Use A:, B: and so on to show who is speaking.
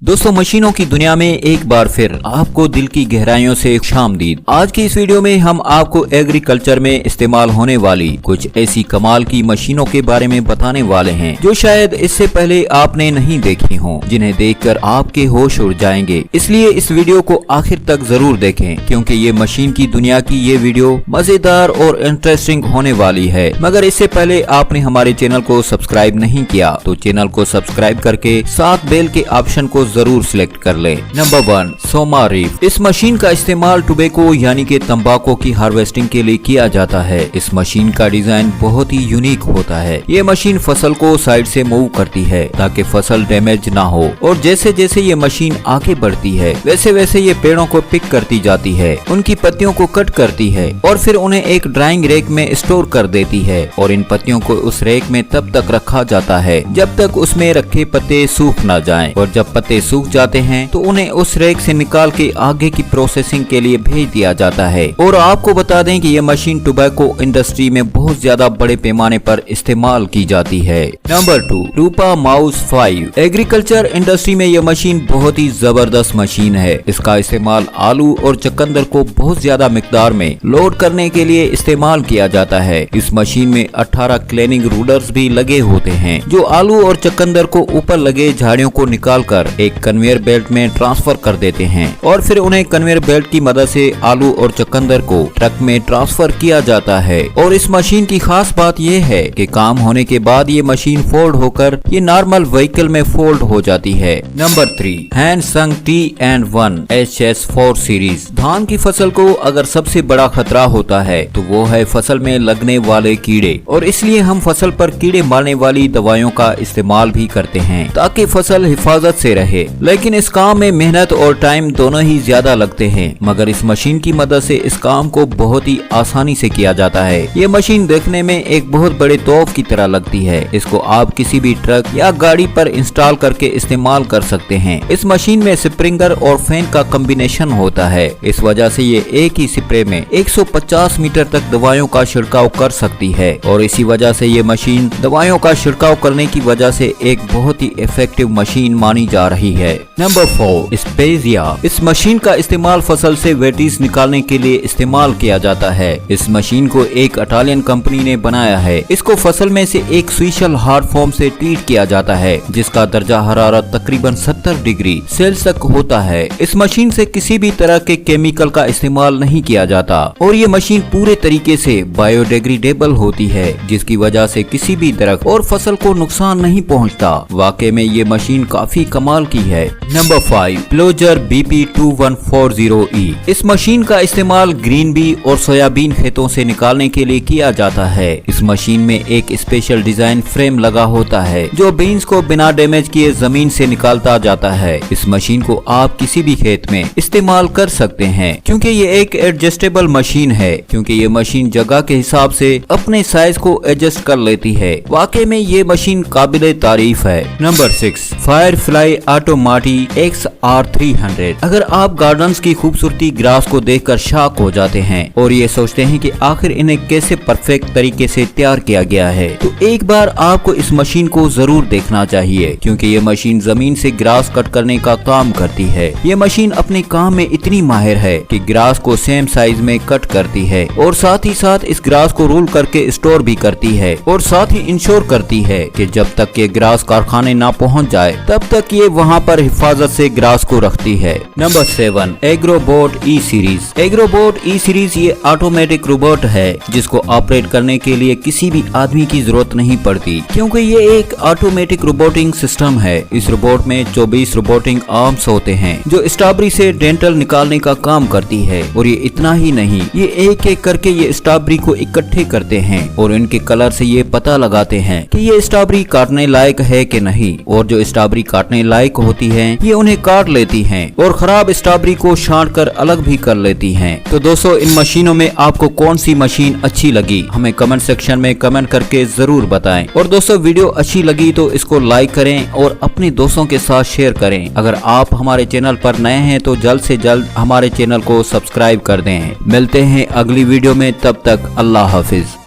A: दोस्तों मशीनों की दुनिया में एक बार फिर आपको दिल की गहराइयों से खुशामदीद। आज की इस वीडियो में हम आपको एग्रीकल्चर में इस्तेमाल होने वाली कुछ ऐसी कमाल की मशीनों के बारे में बताने वाले हैं जो शायद इससे पहले आपने नहीं देखी हों, जिन्हें देखकर आपके होश उड़ जाएंगे। इसलिए इस वीडियो को आखिर तक जरूर देखें क्योंकि ये मशीन की दुनिया की ये वीडियो मजेदार और इंटरेस्टिंग होने वाली है। मगर इससे पहले आपने हमारे चैनल को सब्सक्राइब नहीं किया तो चैनल को सब्सक्राइब करके साथ बेल के ऑप्शन को जरूर सिलेक्ट कर लें। Number 1, Soma reef. इस मशीन का इस्तेमाल टोबैको यानी कि तंबाकू की हार्वेस्टिंग के लिए किया जाता है। इस मशीन का डिजाइन बहुत ही यूनिक होता है। ये मशीन फसल को साइड से मूव करती है ताकि फसल डैमेज ना हो, और जैसे जैसे ये मशीन आगे बढ़ती है वैसे वैसे ये पेड़ों को पिक करती जाती है, उनकी पत्तियों को कट करती है और फिर उन्हें एक ड्राइंग रैक में स्टोर कर देती है। और इन पत्तियों को उस रैक में तब तक रखा जाता है जब तक उसमें रखे पत्ते सूख ना जाएं, और जब पत्ते सूख जाते हैं तो उन्हें उस रैक से निकाल के आगे की प्रोसेसिंग के लिए भेज दिया जाता है। और आपको बता दें कि ये मशीन टोबैको इंडस्ट्री में बहुत ज्यादा बड़े पैमाने पर इस्तेमाल की जाती है। नंबर 2, रूपा माउस 5। एग्रीकल्चर इंडस्ट्री में यह मशीन बहुत ही जबरदस्त मशीन है। इसका इस्तेमाल आलू और चुकंदर को बहुत ज्यादा मिकदार में लोड करने के लिए इस्तेमाल किया जाता है। इस मशीन में 18 क्लीनिंग रूलर्स भी लगे होते हैं जो आलू और चुकंदर को ऊपर लगे झाड़ियों को निकाल कर एक कन्वेयर बेल्ट में ट्रांसफर कर देते हैं, और फिर उन्हें कन्वेयर बेल्ट की मदद से आलू और चुकंदर को ट्रक में ट्रांसफर किया जाता है। और इस मशीन की खास बात यह है कि काम होने के बाद ये मशीन फोल्ड होकर ये नॉर्मल व्हीकल में फोल्ड हो जाती है। Number 3, हैंडसंग T&1 HS4 series. धान की फसल को अगर सबसे बड़ा खतरा होता है तो वो है फसल में लगने वाले कीड़े, और इसलिए हम फसल पर कीड़े मारने वाली दवाइयों का इस्तेमाल भी करते हैं ताकि फसल हिफाजत से रहे। लेकिन इस काम में मेहनत और टाइम दोनों ही ज्यादा लगते हैं, मगर इस मशीन की मदद से इस काम को बहुत ही आसानी से किया जाता है। ये मशीन देखने में एक बहुत बड़े तोप की तरह लगती है। इसको आप किसी भी ट्रक या गाड़ी पर इंस्टॉल करके इस्तेमाल कर सकते हैं। इस मशीन में स्प्रिंगर और फैन का कॉम्बिनेशन होता है। इस वजह से ये एक ही स्प्रे में 150 मीटर तक दवाइयों का छिड़काव कर सकती है, और इसी वजह से ये मशीन दवाइयों का छिड़काव करने की वजह से एक बहुत ही इफेक्टिव मशीन मानी जा रही है। नंबर 4, स्पेजिया। इस मशीन का इस्तेमाल फसल से वेटीज निकालने के लिए इस्तेमाल किया जाता है। इस मशीन को एक इटालियन कंपनी ने बनाया है। इसको फसल में से एक स्पेशल हार्ड फॉर्म से ट्रीट किया जाता है जिसका दर्जा हरारत तकरीबन 70 डिग्री सेल्सियस तक होता है। इस मशीन से किसी भी तरह के केमिकल का इस्तेमाल नहीं किया जाता, और ये मशीन पूरे तरीके से बायोडिग्रेडेबल होती है जिसकी वजह से किसी भी दरख्त और फसल को नुकसान नहीं पहुंचता। वाकई में ये मशीन काफी कमाल की है। Number 5, प्लोजर BP2140E। इस मशीन का इस्तेमाल ग्रीन बी और सोयाबीन खेतों से निकालने के लिए किया जाता है। इस मशीन में एक स्पेशल डिजाइन फ्रेम लगा होता है जो बीन्स को बिना डैमेज किए जमीन से निकालता जाता है। इस मशीन को आप किसी भी खेत में इस्तेमाल कर सकते हैं क्योंकि ये एक एडजस्टेबल मशीन है, क्योंकि ये मशीन जगह के हिसाब से अपने साइज को एडजस्ट कर लेती है। वाकई में ये मशीन काबिले तारीफ है। नंबर 6, फायरफ्लाई ऑटोमाटी XR300। अगर आप गार्डन्स की खूबसूरती ग्रास को देखकर शॉक हो जाते हैं और ये सोचते हैं कि आखिर इन्हें कैसे परफेक्ट तरीके से तैयार किया गया है, तो एक बार आपको इस मशीन को जरूर देखना चाहिए क्योंकि ये मशीन जमीन से ग्रास कट करने का काम करती है। ये मशीन अपने काम में इतनी माहिर है कि ग्रास को सेम साइज में कट करती है, और साथ ही साथ इस ग्रास को रोल करके स्टोर भी करती है, और साथ ही इंश्योर करती है कि जब तक ये ग्रास कारखाने ना पहुंच जाए तब तक ये वहां पर हिफाजत से ग्रास को रखती है। Number 7, Agrobot E series. Agrobot E series ये ऑटोमेटिक रोबोट है जिसको ऑपरेट करने के लिए किसी भी आदमी की जरूरत नहीं पड़ती क्योंकि ये एक ऑटोमेटिक रोबोटिंग सिस्टम है। इस रोबोट में 24 रोबोटिंग आर्म्स होते हैं जो स्ट्रॉबेरी से डेंटल निकालने का काम करती है, और ये इतना ही नहीं, ये एक एक करके ये स्ट्रॉबेरी को इकट्ठे करते हैं और इनके कलर से ये पता लगाते हैं कि ये स्ट्रॉबेरी काटने लायक है कि नहीं, और जो स्ट्रॉबेरी काटने लायक होती है ये उन्हें काट लेती हैं और खराब स्ट्रॉबेरी को छांट कर अलग भी कर लेती हैं। तो दोस्तों इन मशीनों में आपको कौन सी मशीन अच्छी लगी हमें कमेंट सेक्शन में कमेंट करके जरूर बताएं। और दोस्तों वीडियो अच्छी लगी तो इसको लाइक करें और अपने दोस्तों के साथ शेयर करें। अगर आप हमारे चैनल पर नए हैं तो जल्द से जल्द हमारे चैनल को सब्सक्राइब कर दें। मिलते हैं अगली वीडियो में, तब तक अल्लाह हाफिज।